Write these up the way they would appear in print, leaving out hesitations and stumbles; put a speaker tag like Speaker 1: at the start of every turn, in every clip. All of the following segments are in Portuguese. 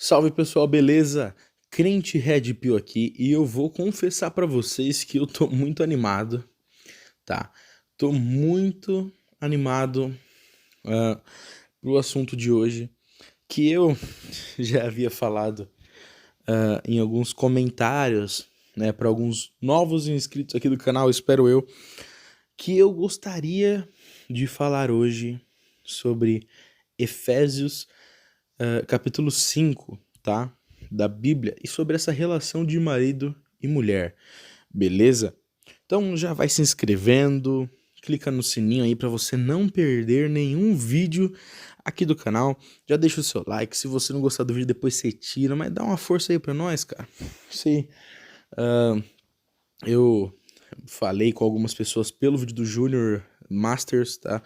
Speaker 1: Salve pessoal, beleza? Crente Red Pill aqui e eu vou confessar pra vocês que eu tô muito animado, tá? Tô muito animado pro assunto de hoje, que eu já havia falado em alguns comentários, né, para alguns novos inscritos aqui do canal, espero eu, que eu gostaria de falar hoje sobre Efésios capítulo 5, tá? Da Bíblia e sobre essa relação de marido e mulher, beleza? Então já vai se inscrevendo, clica no sininho aí para você não perder nenhum vídeo aqui do canal. Já deixa o seu like, se você não gostar do vídeo depois você tira, mas dá uma força aí para nós, cara. Sei, eu falei com algumas pessoas pelo vídeo do Junior Masters, tá?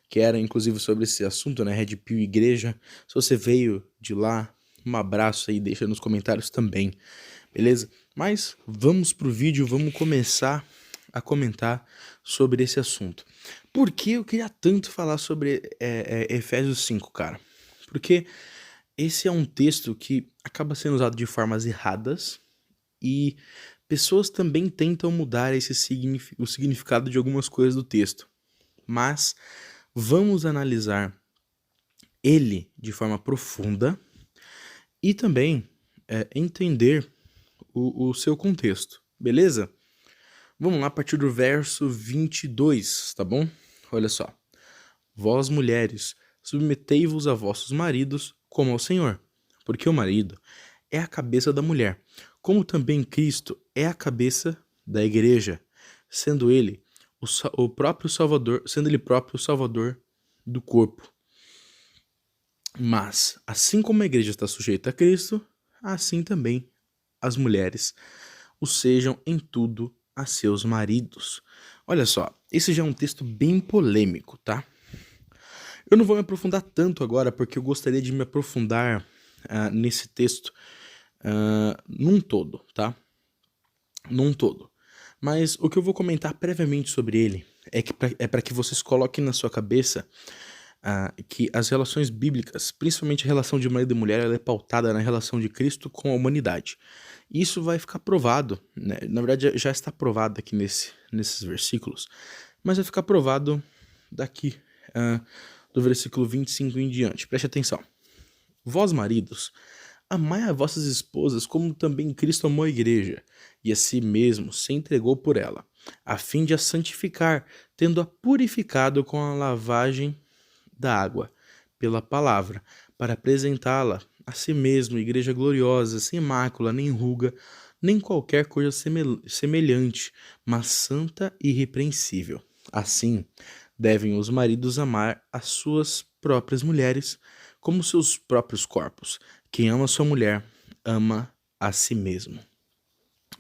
Speaker 1: Que era inclusive sobre esse assunto, né? Red Pill Igreja. Se você veio de lá, um abraço aí, deixa nos comentários também, beleza? Mas vamos pro vídeo, vamos começar a comentar sobre esse assunto. Por que eu queria tanto falar sobre Efésios 5, cara? Porque esse é um texto que acaba sendo usado de formas erradas e pessoas também tentam mudar o significado de algumas coisas do texto. Mas vamos analisar ele de forma profunda e também entender o seu contexto, beleza? Vamos lá a partir do verso 22, tá bom? Olha só. Vós, mulheres, submetei-vos a vossos maridos como ao Senhor, porque o marido é a cabeça da mulher, como também Cristo é a cabeça da igreja, sendo ele o próprio Salvador, sendo ele próprio o Salvador do corpo. Mas, assim como a igreja está sujeita a Cristo, assim também as mulheres o sejam em tudo a seus maridos. Olha só, esse já é um texto bem polêmico, tá? Eu não vou me aprofundar tanto agora, porque eu gostaria de me aprofundar nesse texto num todo, tá? Num todo. Mas o que eu vou comentar previamente sobre ele é para que vocês coloquem na sua cabeça que as relações bíblicas, principalmente a relação de marido e mulher, ela é pautada na relação de Cristo com a humanidade. Isso vai ficar provado, né? Na verdade já está provado aqui nesses versículos, mas vai ficar provado daqui do versículo 25 em diante. Preste atenção. Vós, maridos, amai a vossas esposas como também Cristo amou a igreja, e a si mesmo se entregou por ela, a fim de a santificar, tendo-a purificado com a lavagem da água, pela palavra, para apresentá-la a si mesmo, igreja gloriosa, sem mácula, nem ruga, nem qualquer coisa semelhante, mas santa e irrepreensível. Assim, devem os maridos amar as suas próprias mulheres como seus próprios corpos. Quem ama sua mulher, ama a si mesmo.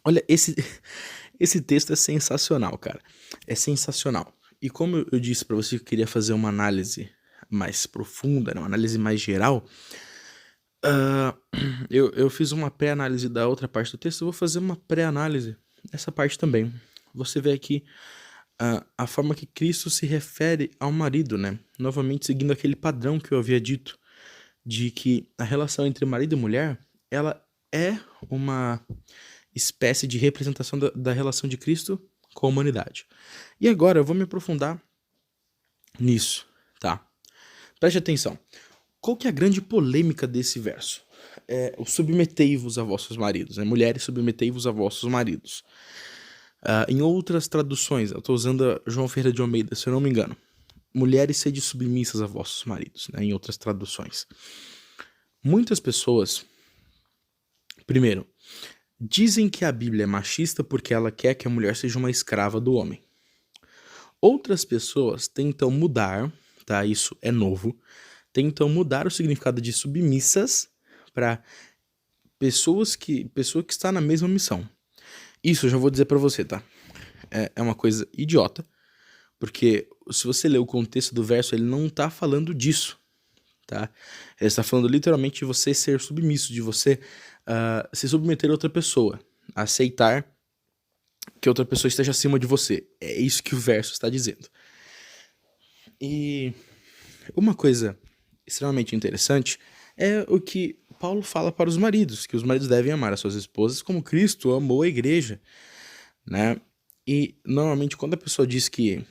Speaker 1: Olha, esse texto é sensacional, cara. É sensacional. E como eu disse para você que eu queria fazer uma análise mais profunda, né, uma análise mais geral, eu fiz uma pré-análise da outra parte do texto, eu vou fazer uma pré-análise dessa parte também. Você vê aqui a forma que Cristo se refere ao marido, né? Novamente seguindo aquele padrão que eu havia dito, de que a relação entre marido e mulher, ela é uma espécie de representação da relação de Cristo com a humanidade. E agora eu vou me aprofundar nisso, tá? Preste atenção. Qual que é a grande polêmica desse verso? O submetei-vos a vossos maridos, né? Mulheres, submetei-vos a vossos maridos. Em outras traduções, eu estou usando a João Ferreira de Almeida, se eu não me engano. Mulheres, sede submissas a vossos maridos, né? Em outras traduções. Muitas pessoas, primeiro, dizem que a Bíblia é machista porque ela quer que a mulher seja uma escrava do homem. Outras pessoas tentam mudar, tá? Isso é novo. Tentam mudar o significado de submissas para pessoa que está na mesma missão. Isso eu já vou dizer para você, tá? É uma coisa idiota, porque se você ler o contexto do verso, ele não tá falando disso, tá? Ele está falando literalmente de você ser submisso, de você se submeter a outra pessoa, aceitar que outra pessoa esteja acima de você. É isso que o verso está dizendo. E uma coisa extremamente interessante é o que Paulo fala para os maridos que os maridos devem amar as suas esposas como Cristo amou a igreja, né? E normalmente quando a pessoa diz que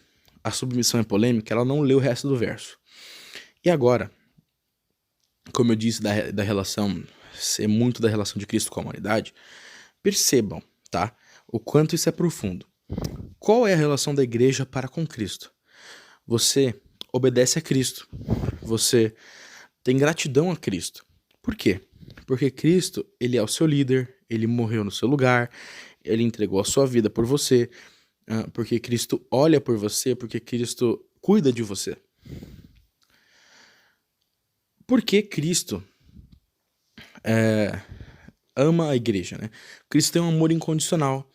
Speaker 1: a submissão é polêmica, ela não lê o resto do verso. E agora, como eu disse da relação, ser muito da relação de Cristo com a humanidade, percebam, tá? O quanto isso é profundo. Qual é a relação da igreja para com Cristo? Você obedece a Cristo. Você tem gratidão a Cristo. Por quê? Porque Cristo, ele é o seu líder, ele morreu no seu lugar, ele entregou a sua vida por você, porque Cristo olha por você, porque Cristo cuida de você. Por que Cristo ama a igreja, né? Cristo tem um amor incondicional.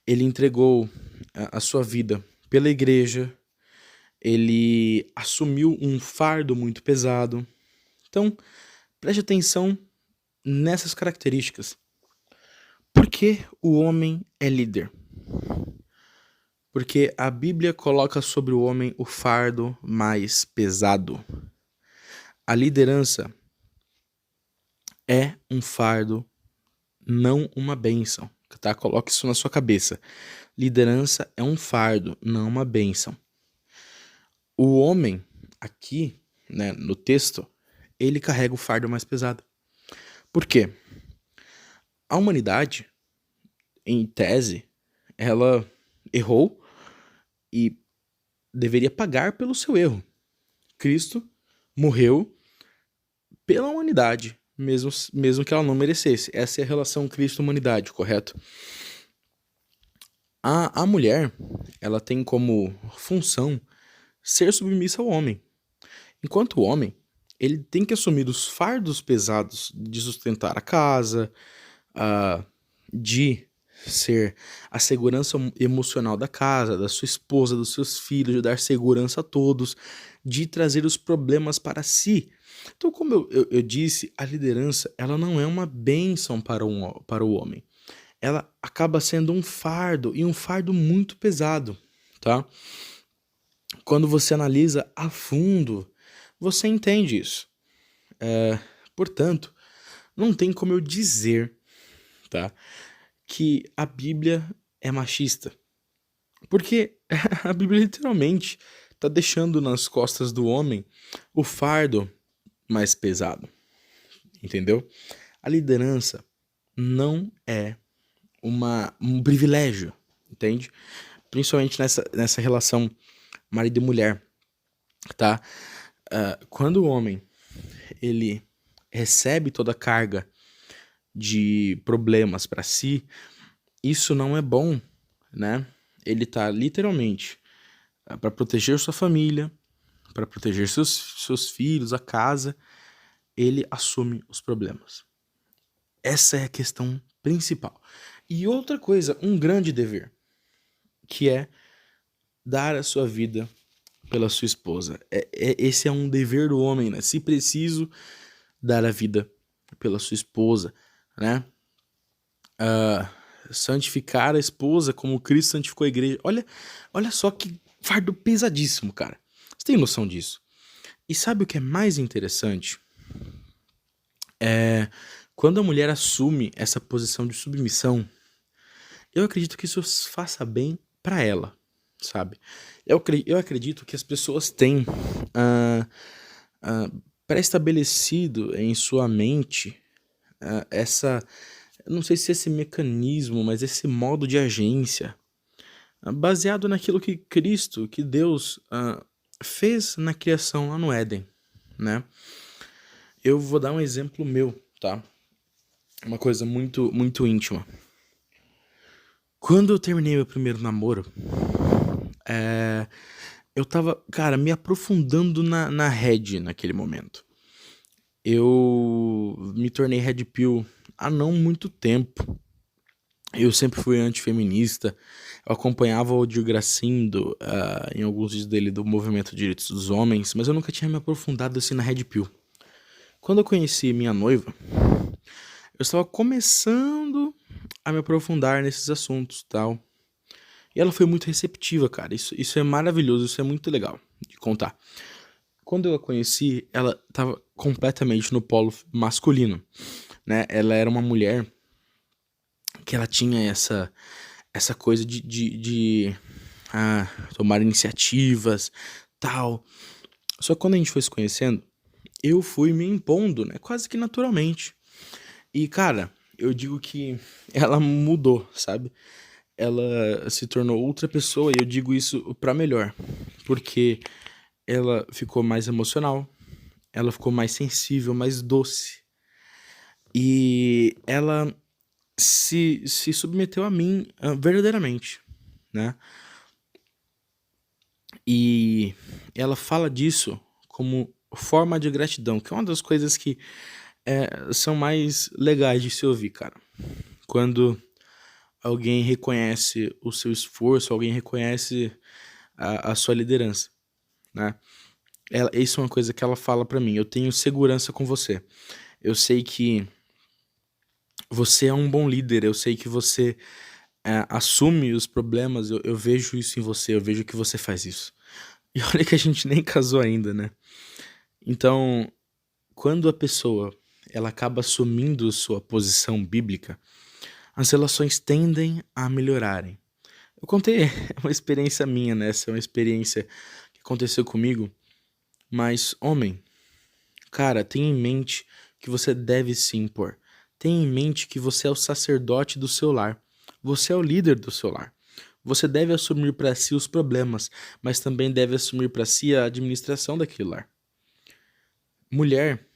Speaker 1: Ele entregou a sua vida pela igreja, ele assumiu um fardo muito pesado. Então, preste atenção nessas características. Por que o homem é líder? Porque a Bíblia coloca sobre o homem o fardo mais pesado. A liderança é um fardo, não uma bênção, tá? Coloque isso na sua cabeça. Liderança é um fardo, não uma bênção. O homem, aqui, né, no texto, ele carrega o fardo mais pesado. Por quê? A humanidade, em tese, ela errou e deveria pagar pelo seu erro. Cristo morreu pela humanidade, mesmo que ela não merecesse. Essa é a relação Cristo-humanidade, correto? A mulher, ela tem como função ser submissa ao homem. Enquanto o homem, ele tem que assumir os fardos pesados de sustentar a casa, de ser a segurança emocional da casa, da sua esposa, dos seus filhos, de dar segurança a todos, de trazer os problemas para si. Então, como eu disse, a liderança ela não é uma bênção para o homem. Ela acaba sendo um fardo, e um fardo muito pesado, tá? Quando você analisa a fundo, você entende isso. Portanto, não tem como eu dizer, tá, que a Bíblia é machista. Porque a Bíblia literalmente está deixando nas costas do homem o fardo mais pesado. Entendeu? A liderança não é um privilégio, entende? Principalmente nessa relação marido e mulher, tá? Quando o homem, ele recebe toda a carga de problemas para si, isso não é bom, né? Ele tá literalmente para proteger sua família, para proteger seus filhos, a casa, ele assume os problemas. Essa é a questão principal. E outra coisa, um grande dever, que é dar a sua vida pela sua esposa. Esse é um dever do homem, né? Se preciso, dar a vida pela sua esposa, né? Santificar a esposa como Cristo santificou a igreja. Olha só que fardo pesadíssimo, cara. Você tem noção disso? E sabe o que é mais interessante? Quando a mulher assume essa posição de submissão, eu acredito que isso faça bem pra ela, sabe? Eu acredito que as pessoas têm pré-estabelecido em sua mente não sei se esse mecanismo, mas esse modo de agência, baseado naquilo que Cristo, que Deus fez na criação lá no Éden, né? Eu vou dar um exemplo meu, tá? Uma coisa muito, muito íntima. Quando eu terminei meu primeiro namoro, eu tava, cara, me aprofundando na Red naquele momento. Eu me tornei Red Pill há não muito tempo. Eu sempre fui antifeminista. Eu acompanhava o Odir Gracindo em alguns vídeos dele do movimento de direitos dos homens, mas eu nunca tinha me aprofundado assim na Red Pill. Quando eu conheci minha noiva, eu estava começando a me aprofundar nesses assuntos, tal. E ela foi muito receptiva, cara. Isso é maravilhoso, isso é muito legal de contar. Quando eu a conheci, ela estava completamente no polo masculino. né? Ela era uma mulher que ela tinha essa coisa de tomar iniciativas, tal. Só que quando a gente foi se conhecendo, eu fui me impondo, né? Quase que naturalmente. E, cara, eu digo que ela mudou, sabe? Ela se tornou outra pessoa e eu digo isso pra melhor. Porque ela ficou mais emocional, ela ficou mais sensível, mais doce. E ela se submeteu a mim verdadeiramente, né? E ela fala disso como forma de gratidão, que é uma das coisas que são mais legais de se ouvir, cara. Quando alguém reconhece o seu esforço, alguém reconhece a sua liderança, né? Isso é uma coisa que ela fala pra mim. Eu tenho segurança com você. Eu sei que você é um bom líder. Eu sei que você assume os problemas. Eu vejo isso em você. Eu vejo que você faz isso. E olha que a gente nem casou ainda, né? Então, quando a pessoa ela acaba assumindo sua posição bíblica, as relações tendem a melhorarem. Eu contei uma experiência minha, né? Essa é uma experiência que aconteceu comigo. Mas, homem, cara, tenha em mente que você deve se impor. Tenha em mente que você é o sacerdote do seu lar. Você é o líder do seu lar. Você deve assumir para si os problemas, mas também deve assumir para si a administração daquele lar. Mulher,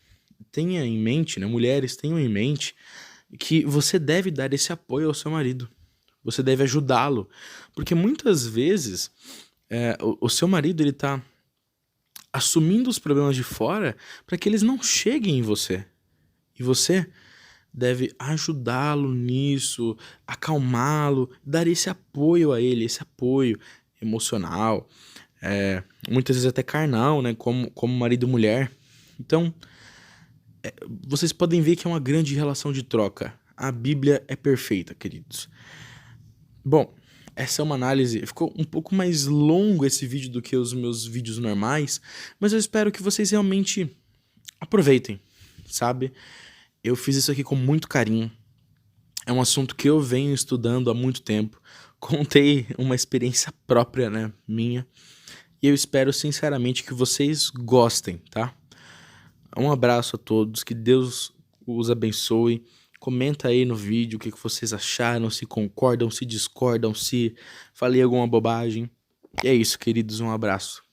Speaker 1: tenha em mente, né? Mulheres, tenham em mente que você deve dar esse apoio ao seu marido. Você deve ajudá-lo. Porque muitas vezes o seu marido ele tá assumindo os problemas de fora para que eles não cheguem em você. E você deve ajudá-lo nisso, acalmá-lo, dar esse apoio a ele, esse apoio emocional, muitas vezes até carnal, né? Como marido e mulher. Então, vocês podem ver que é uma grande relação de troca. A Bíblia é perfeita, queridos. Bom, essa é uma análise. Ficou um pouco mais longo esse vídeo do que os meus vídeos normais, mas eu espero que vocês realmente aproveitem, sabe? Eu fiz isso aqui com muito carinho. É um assunto que eu venho estudando há muito tempo. Contei uma experiência própria, né, minha. E eu espero sinceramente que vocês gostem, tá? Um abraço a todos, que Deus os abençoe. Comenta aí no vídeo o que vocês acharam, se concordam, se discordam, se falei alguma bobagem. E é isso, queridos, um abraço.